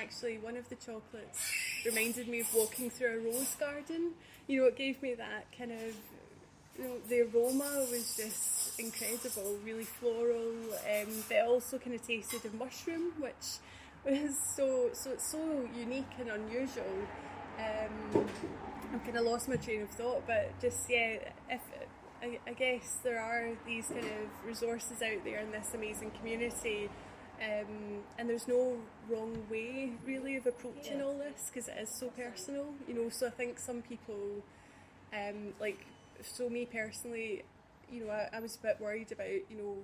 actually, one of the chocolates reminded me of walking through a rose garden. You know, it gave me that kind of, you know, the aroma was just incredible, really floral, but it also kind of tasted of mushroom, which was it's so unique and unusual. I've kind of lost my train of thought, but just, yeah, I guess there are these kind of resources out there in this amazing community, and there's no wrong way really of approaching all this, because it is so personal, you know. So I think some people, so me personally, you know, I was a bit worried about, you know,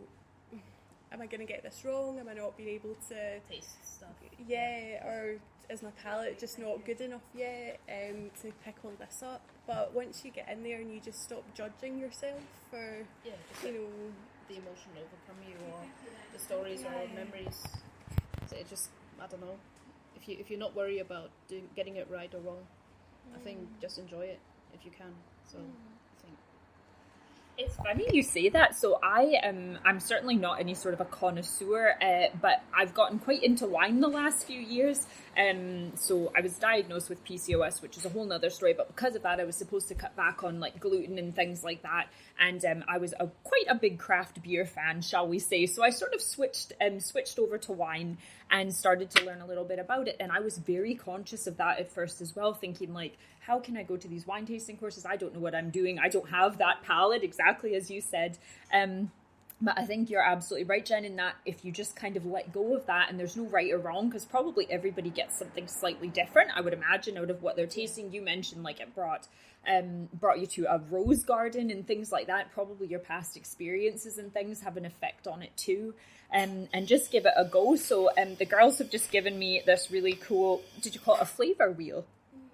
am I going to get this wrong? Am I not being able to taste stuff? Yeah, or is my palate just not good enough yet to pick all this up? But once you get in there and you just stop judging yourself for, you know, the emotion overcome you, or the stories or memories. So it just, I don't know. If you're not worried about getting it right or wrong, I think just enjoy it if you can. So. It's funny you say that. So I'm certainly not any sort of a connoisseur, but I've gotten quite into wine the last few years. So I was diagnosed with PCOS, which is a whole nother story. But because of that, I was supposed to cut back on like gluten and things like that. And I was quite a big craft beer fan, shall we say. So I sort of switched over to wine and started to learn a little bit about it. And I was very conscious of that at first as well, thinking like, how can I go to these wine tasting courses? I don't know what I'm doing. I don't have that palate, exactly as you said. But I think you're absolutely right, Jen, in that if you just kind of let go of that, and there's no right or wrong, because probably everybody gets something slightly different, I would imagine, out of what they're tasting. You mentioned like it brought you to a rose garden and things like that. Probably your past experiences and things have an effect on it too. And just give it a go. So the girls have just given me this really cool, did you call it a flavour wheel?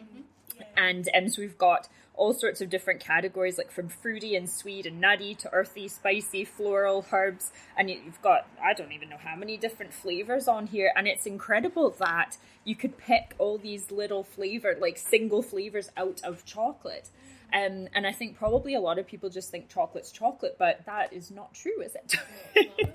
Mm-hmm. Yeah. And so we've got all sorts of different categories, like from fruity and sweet and nutty to earthy, spicy, floral, herbs. And you've got, I don't even know how many different flavours on here. And it's incredible that you could pick all these little flavour, like single flavours out of chocolate. And I think probably a lot of people just think chocolate's chocolate, but that is not true, is it?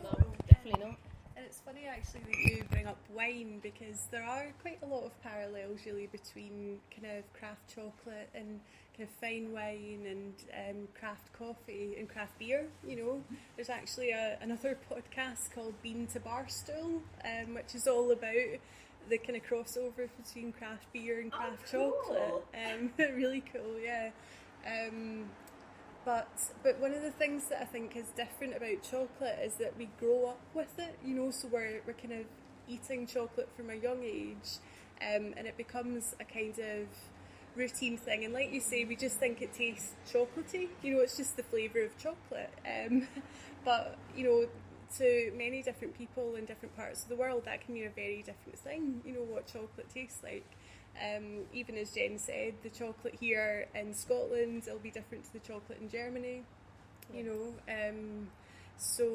No, definitely not. And it's funny actually that you bring up wine, because there are quite a lot of parallels really between kind of craft chocolate and kind of fine wine and craft coffee and craft beer. You know, there's actually another podcast called Bean to Barstool, which is all about the kind of crossover between craft beer and craft chocolate. Really cool, yeah. But one of the things that I think is different about chocolate is that we grow up with it, you know, so we're kind of eating chocolate from a young age, and it becomes a kind of routine thing, and like you say, we just think it tastes chocolatey, you know, it's just the flavour of chocolate, but you know, to many different people in different parts of the world, that can mean a very different thing, you know, what chocolate tastes like. Even as Jen said, the chocolate here in Scotland, it'll be different to the chocolate in Germany, you know, so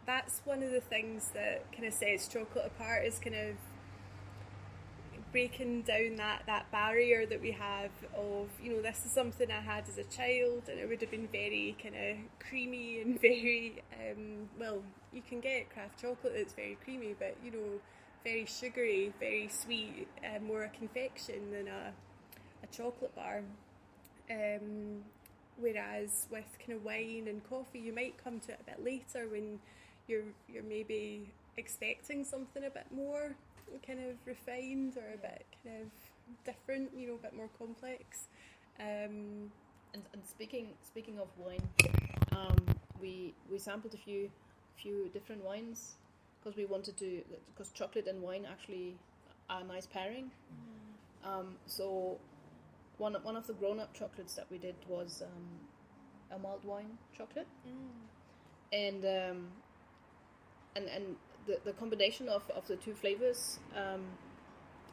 that's one of the things that kind of sets chocolate apart, is kind of breaking down that barrier that we have of, you know, this is something I had as a child and it would have been very kind of creamy and very, well, you can get craft chocolate that's very creamy, but, you know, very sugary, very sweet, more a confection than a chocolate bar. Whereas with kind of wine and coffee, you might come to it a bit later when you're maybe expecting something a bit more kind of refined or a bit kind of different, you know, a bit more complex. And speaking of wine, we sampled a few different wines because we wanted to, because chocolate and wine actually are a nice pairing. So one of the grown-up chocolates that we did was a mulled wine chocolate, and the combination of the two flavors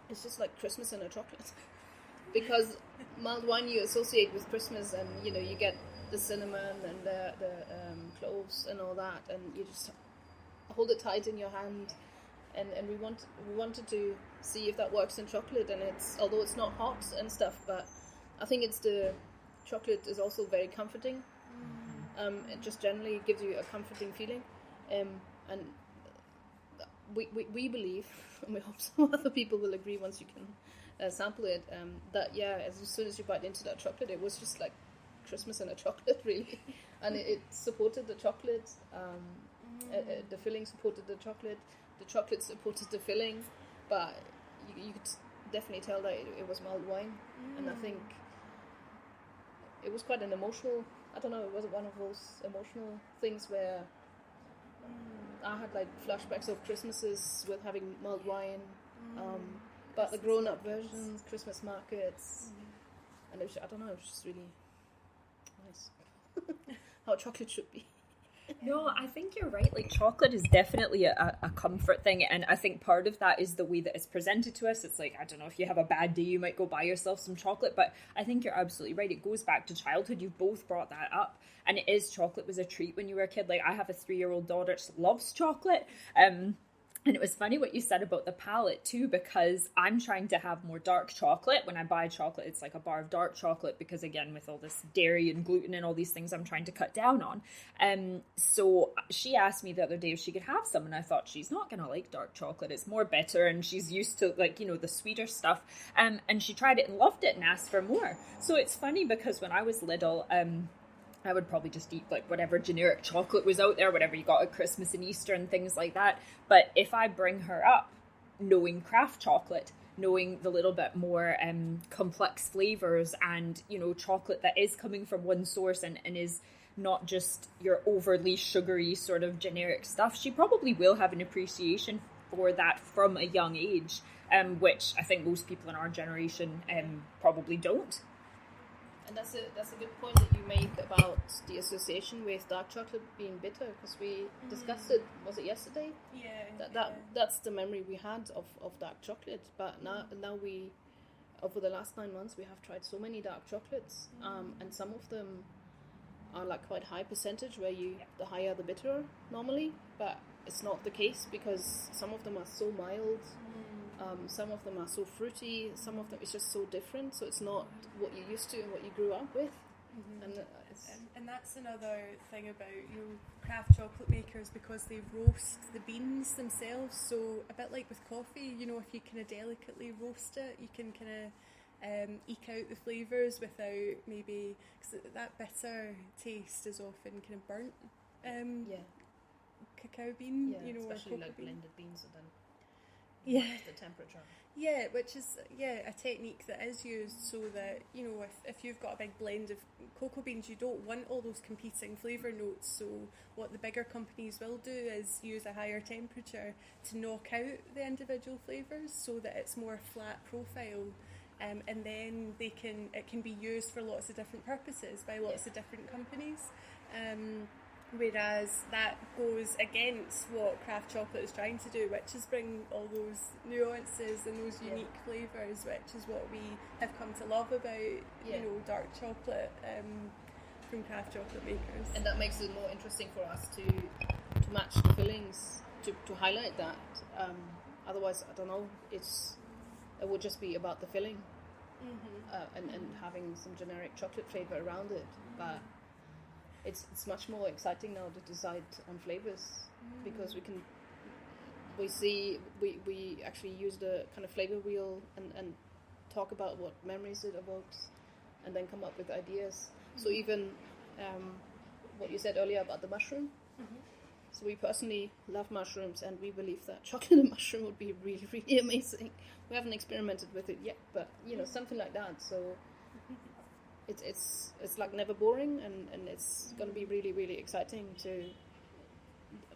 is just like Christmas and a chocolate. Because mulled wine you associate with Christmas, and you know, you get the cinnamon and the cloves and all that, and you just hold it tight in your hand. And we wanted to see if that works in chocolate, and although it's not hot and stuff, but I think the chocolate is also very comforting. It just generally gives you a comforting feeling, and we believe, and we hope some other people will agree once you can sample it, that as soon as you bite into that chocolate, it was just like Christmas in a chocolate, really. And it supported the chocolate, the filling supported the chocolate supported the filling, but you could definitely tell that it was mulled wine. And I think it was quite an emotional, I don't know, it was one of those emotional things where I had like flashbacks of Christmases with having mulled wine, but the grown-up versions, Christmas markets, and it was, I don't know, it was just really nice. How chocolate should be. No, I think you're right. Like, chocolate is definitely a comfort thing, and I think part of that is the way that it's presented to us. It's like, I don't know, if you have a bad day, you might go buy yourself some chocolate, but I think you're absolutely right. It goes back to childhood. You've both brought that up, and it is, chocolate was a treat when you were a kid. Like, I have a 3-year-old daughter, she loves chocolate, and it was funny what you said about the palate too, because I'm trying to have more dark chocolate. When I buy chocolate, it's like a bar of dark chocolate, because again, with all this dairy and gluten and all these things I'm trying to cut down on. So she asked me the other day if she could have some, and I thought, she's not going to like dark chocolate. It's more bitter, and she's used to, like, you know, the sweeter stuff. And she tried it and loved it and asked for more. So it's funny, because when I was little, I would probably just eat like whatever generic chocolate was out there, whatever you got at Christmas and Easter and things like that. But if I bring her up knowing craft chocolate, knowing the little bit more complex flavors, and, you know, chocolate that is coming from one source and is not just your overly sugary sort of generic stuff, she probably will have an appreciation for that from a young age, which I think most people in our generation probably don't. And that's a good point that you make about the association with dark chocolate being bitter, because we discussed it, was it yesterday? Yeah. That's the memory we had of dark chocolate. But now we, over the last 9 months, we have tried so many dark chocolates, and some of them are like quite high percentage, where the higher the bitter normally, but it's not the case, because some of them are so mild. Some of them are so fruity, some of them it's just so different, so it's not what you're used to and what you grew up with. And that's another thing about, you know, craft chocolate makers, because they roast the beans themselves. So a bit like with coffee, you know, if you kind of delicately roast it, you can kind of eke out the flavours without maybe, because that bitter taste is often kind of burnt cacao bean, you know, especially or like bean. blended beans, and then the temperature. Yeah, which is a technique that is used so that, you know, if you've got a big blend of cocoa beans, you don't want all those competing flavour notes. So what the bigger companies will do is use a higher temperature to knock out the individual flavours, so that it's more flat profile, and then it can be used for lots of different purposes by lots of different companies. Whereas that goes against what craft chocolate is trying to do, which is bring all those nuances and those unique flavours, which is what we have come to love about, you know, dark chocolate from craft chocolate makers. And that makes it more interesting for us to match the fillings, to highlight that. Otherwise, I don't know, it would just be about the filling, and having some generic chocolate flavour around it. But it's much more exciting now to decide on flavors, because we actually use the kind of flavor wheel and talk about what memories it evokes, and then come up with ideas. So even what you said earlier about the mushroom. So we personally love mushrooms, and we believe that chocolate and mushroom would be really, really amazing. We haven't experimented with it yet, but you know, something like that. So it's like never boring, and it's going to be really, really exciting to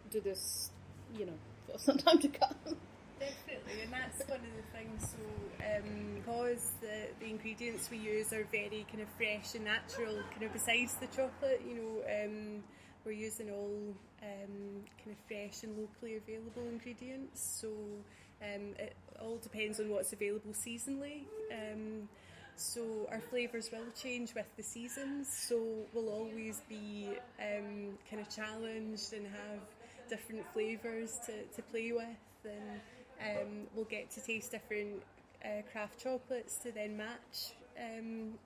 do this, you know, for some time to come. Definitely, and that's one of the things. So because the ingredients we use are very kind of fresh and natural, kind of besides the chocolate, you know, we're using all kind of fresh and locally available ingredients. So it all depends on what's available seasonally. So our flavours will change with the seasons, so we'll always be kind of challenged and have different flavours to play with, and we'll get to taste different craft chocolates to then match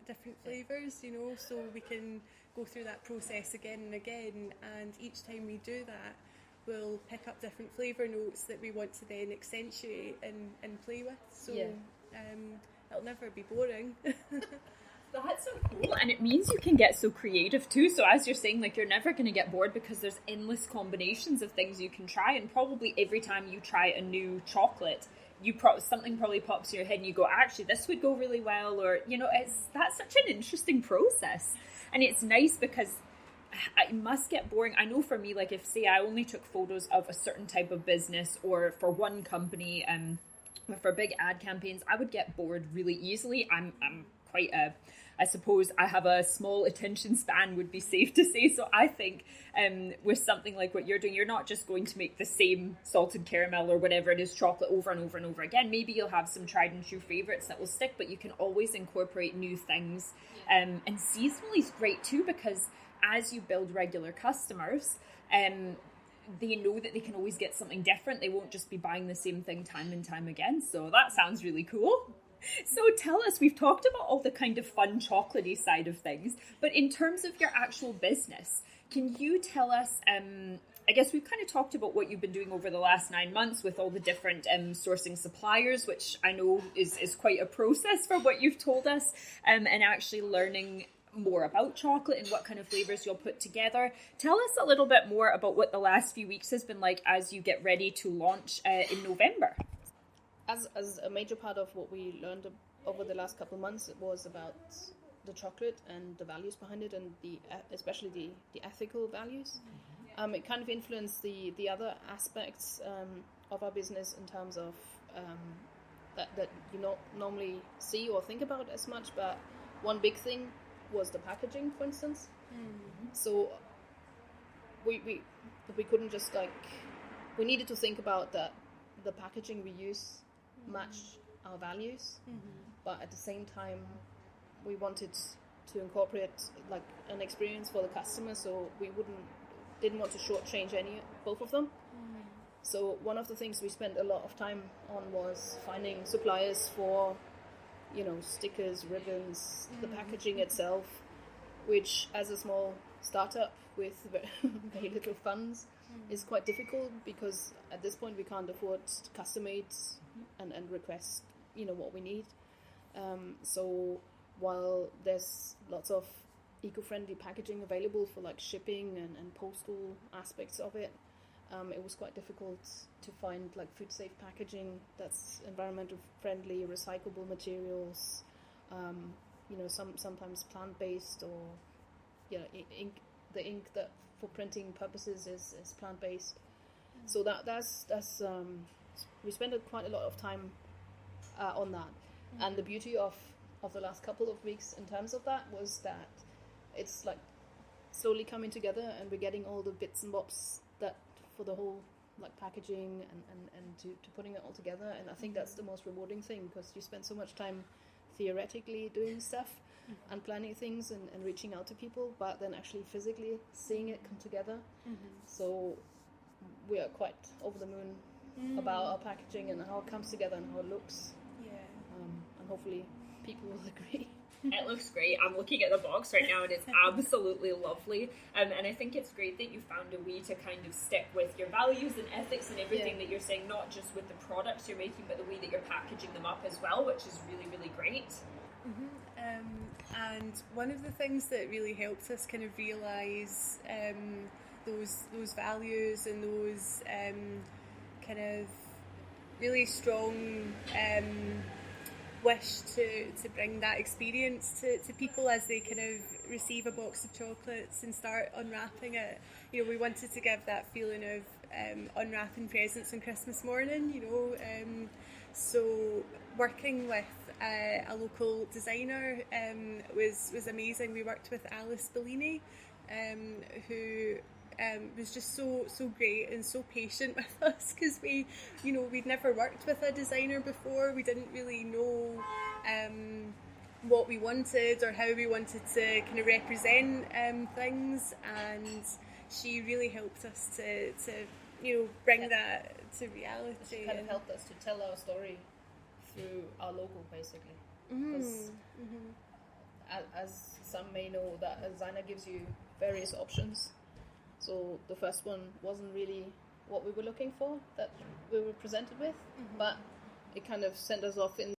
different flavours, you know, so we can go through that process again and again, and each time we do that, we'll pick up different flavour notes that we want to then accentuate and play with. So it'll never be boring. That's so cool, and it means you can get so creative too. So as you're saying, like, you're never going to get bored because there's endless combinations of things you can try, and probably every time you try a new chocolate, something probably pops in your head and you go, actually this would go really well, or that's such an interesting process. And it's nice because it must get boring. I know for me, like, if say I only took photos of a certain type of business or for one company, for big ad campaigns, I would get bored really easily. I'm quite I suppose I have a small attention span, would be safe to say. So I think with something like what you're doing, you're not just going to make the same salted caramel or whatever it is chocolate over and over and over again. Maybe you'll have some tried and true favourites that will stick, but you can always incorporate new things. And seasonally is great too, because as you build regular customers, they know that they can always get something different. They won't just be buying the same thing time and time again. So that sounds really cool. So tell us, we've talked about all the kind of fun chocolatey side of things, but in terms of your actual business, can you tell us, I guess we've kind of talked about what you've been doing over the last 9 months with all the different sourcing suppliers, which I know is quite a process for what you've told us, and actually learning more about chocolate and what kind of flavors you'll put together. Tell us a little bit more about what the last few weeks has been like as you get ready to launch in November. As a major part of what we learned over the last couple of months, it was about the chocolate and the values behind it, and especially the ethical values. It kind of influenced the other aspects of our business in terms of that you not normally see or think about as much. But one big thing was the packaging, for instance. So we couldn't just we needed to think about that the packaging we use match our values, but at the same time we wanted to incorporate like an experience for the customer, so we didn't want to shortchange both of them. So one of the things we spent a lot of time on was finding suppliers for stickers, ribbons, the packaging itself, which as a small startup with very little funds is quite difficult, because at this point we can't afford custom made and request what we need. So while there's lots of eco-friendly packaging available for like shipping and postal aspects of it, it was quite difficult to find like food safe packaging that's environmental friendly, recyclable materials, sometimes plant based, or the ink that for printing purposes is plant based. So that's we spent quite a lot of time on that. And the beauty of the last couple of weeks in terms of that was that it's like slowly coming together, and we're getting all the bits and bobs that for the whole like packaging and to putting it all together. And I think that's the most rewarding thing, because you spend so much time theoretically doing stuff and planning things and reaching out to people, but then actually physically seeing it come together. So we are quite over the moon about our packaging and how it comes together and how it looks. And hopefully people will agree. It looks great. I'm looking at the box right now and it's absolutely lovely. And I think it's great that you found a way to kind of stick with your values and ethics and everything that you're saying, not just with the products you're making, but the way that you're packaging them up as well, which is really, really great. And one of the things that really helped us kind of realise those values and those kind of really strong wish to bring that experience to people as they kind of receive a box of chocolates and start unwrapping it. We wanted to give that feeling of unwrapping presents on Christmas morning, so working with a local designer was amazing. We worked with Alice Bellini, who was just so great and so patient with us, because we'd never worked with a designer before. We didn't really know what we wanted or how we wanted to kind of represent things, and she really helped us to bring that to reality. She kind of helped us to tell our story through our logo, basically. Because as some may know, that a designer gives you various options. So the first one wasn't really what we were looking for, that we were presented with, but it kind of sent us off in